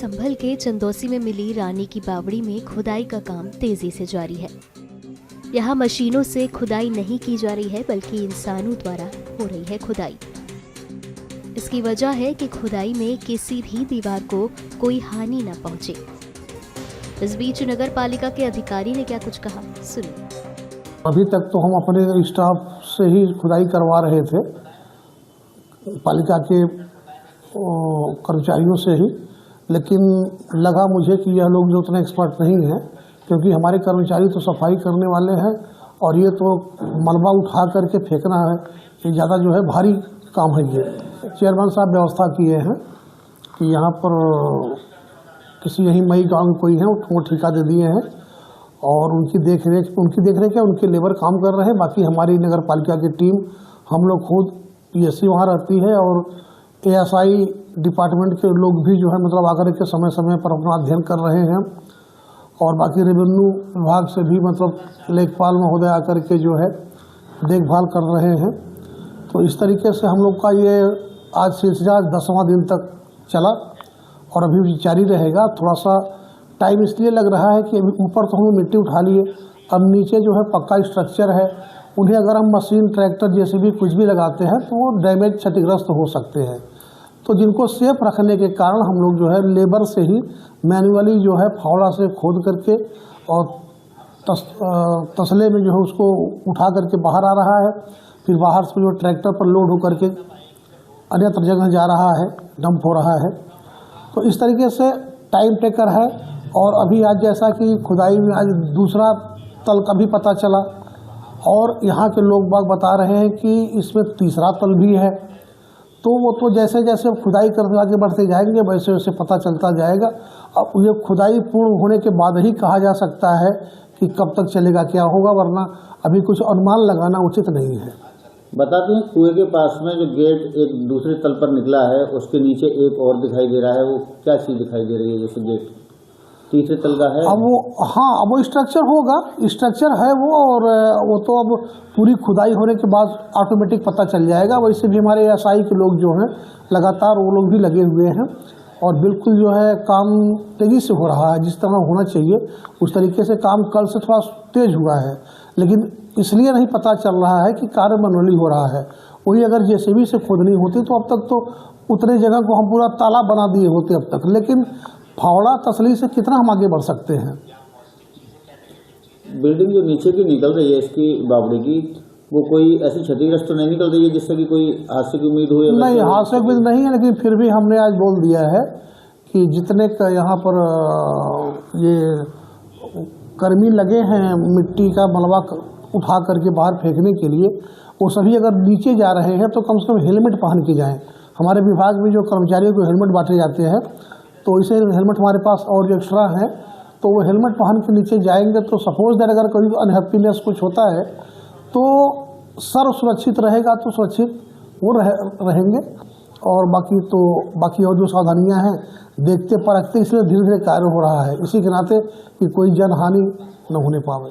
संभल के चंदौसी में मिली रानी की बावड़ी में खुदाई का काम तेजी से जारी है। यहाँ मशीनों से खुदाई नहीं की जा रही है बल्कि इंसानों द्वारा हो रही है खुदाई। इसकी वजह है कि खुदाई में किसी भी दीवार को कोई हानि न पहुंचे। इस बीच नगर पालिका के अधिकारी ने क्या कुछ कहा, सुनिए। अभी तक तो हम अपने स्टाफ से ही खुदाई करवा रहे थे, पालिका के कर्मचारियों से ही, लेकिन लगा मुझे कि यह लोग जो उतने एक्सपर्ट नहीं हैं, क्योंकि हमारे कर्मचारी तो सफाई करने वाले हैं और ये तो मलबा उठा करके फेंकना है, ये ज़्यादा जो है भारी काम है। ये चेयरमैन साहब व्यवस्था किए हैं कि यहाँ पर किसी यही मई गाँव में कोई है वो ठेका दे दिए हैं और उनकी देख रेख है, उनके लेबर काम कर रहे हैं। बाकी हमारी नगर पालिका की टीम, हम लोग खुद पीएससी वहाँ रहती है और एएसआई डिपार्टमेंट के लोग भी जो है मतलब आकर के समय समय पर अपना अध्ययन कर रहे हैं और बाकी रेवेन्यू विभाग से भी मतलब लेखपाल महोदय आकर के जो है देखभाल कर रहे हैं। तो इस तरीके से हम लोग का ये आज सिलसिला 10वां दिन तक चला और अभी भी जारी रहेगा। थोड़ा सा टाइम इसलिए लग रहा है कि ऊपर तो हम मिट्टी उठा लिए, अब नीचे जो है पक्का स्ट्रक्चर है, उन्हें अगर हम मशीन, ट्रैक्टर जैसे भी कुछ भी लगाते हैं तो वो डैमेज, क्षतिग्रस्त हो सकते हैं। तो जिनको सेफ रखने के कारण हम लोग जो है लेबर से ही मैन्युअली जो है फावड़ा से खोद करके और तसले में जो है उसको उठा करके बाहर आ रहा है, फिर बाहर से जो ट्रैक्टर पर लोड होकर के अन्यत्र जगह जा रहा है, डंप हो रहा है। तो इस तरीके से टाइम टेकर है। और अभी आज जैसा कि खुदाई में आज दूसरा तल का भी पता चला और यहाँ के लोग बाग बता रहे हैं कि इसमें तीसरा तल भी है। तो वो तो जैसे जैसे खुदाई करके आगे बढ़ते जाएंगे वैसे वैसे पता चलता जाएगा। अब ये खुदाई पूर्ण होने के बाद ही कहा जा सकता है कि कब तक चलेगा, क्या होगा, वरना अभी कुछ अनुमान लगाना उचित नहीं है। बताते हैं कुएं के पास में जो गेट एक दूसरे तल पर निकला है उसके नीचे एक और दिखाई दे रहा है, वो क्या चीज़ दिखाई दे रही है? जैसे गेट तीसरे तल का है। अब वो अब वो स्ट्रक्चर होगा, स्ट्रक्चर है वो, और वो तो अब पूरी खुदाई होने के बाद ऑटोमेटिक पता चल जाएगा। वैसे भी हमारे एएसआई के लोग जो हैं लगातार वो लोग भी लगे हुए हैं और बिल्कुल जो है काम तेज़ी से हो रहा है, जिस तरह होना चाहिए उस तरीके से काम कल से थोड़ा तेज हुआ है, लेकिन इसलिए नहीं पता चल रहा है कि कार्य मैनुअली हो रहा है। वही अगर जेसीबी से खोदनी होती तो अब तक तो उतने जगह को हम पूरा तालाब बना दिए होते अब तक, लेकिन फावड़ा तसली से कितना हम आगे बढ़ सकते हैं। बिल्डिंग जो नीचे की निकल रही है इसकी बावड़ी की, वो कोई ऐसी क्षतिग्रस्त तो नहीं निकल रही है जिससे कि कोई हादसे की उम्मीद हो? नहीं, हादसे की उम्मीद नहीं है, लेकिन फिर भी हमने आज बोल दिया है कि जितने का यहाँ पर ये कर्मी लगे हैं मिट्टी का मलबा उठा करके बाहर फेंकने के लिए, वो सभी अगर नीचे जा रहे हैं तो कम से कम हेलमेट पहन के जाएं। हमारे विभाग में जो कर्मचारियों को हेलमेट बांटे जाते हैं तो इसे हेलमेट हमारे पास और जो एक्स्ट्रा है तो वो हेलमेट पहन के नीचे जाएंगे तो सपोज दैट अगर कोई अनहैप्पीनेस कुछ होता है तो सर सुरक्षित रहेगा तो सुरक्षित वो रहेंगे। और बाकी और जो सावधानियां हैं देखते परखते इसलिए धीरे धीरे कार्य हो रहा है, इसी के नाते कि कोई जनहानि न होने पावे।